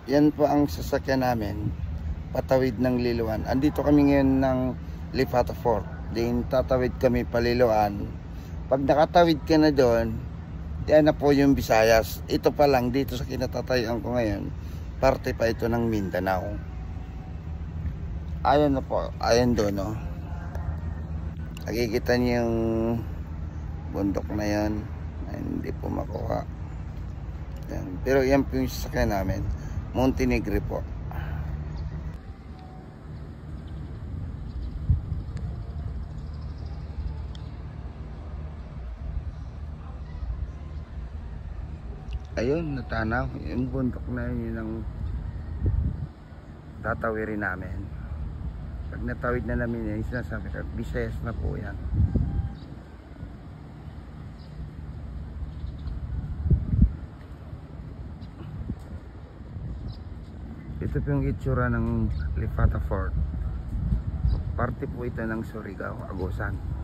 Yan po ang sasakyan namin, patawid ng Liloan. Andito kami ngayon ng Lipata Fort. Then tatawid kami Paliloan. Pag nakatawid ka na doon, yan na po yung Visayas. Ito pa lang dito sa kinatatayuan ko ngayon, parte pa ito ng Mindanao. Ayan na po, ayan doon, no. Nakikita niyo yung bundok na yan. Hindi po makuha. Yan. Pero yan po yung sasakyan namin, Montenegro po. Ayun, natanaw yung bundok na yun ang tatawirin namin. Pag natawid na namin yan, sinasabi ko, Visayas na po yan. Ito po yung itsura ng Lipata Fort. Parte po ito ng Surigao, Agusan.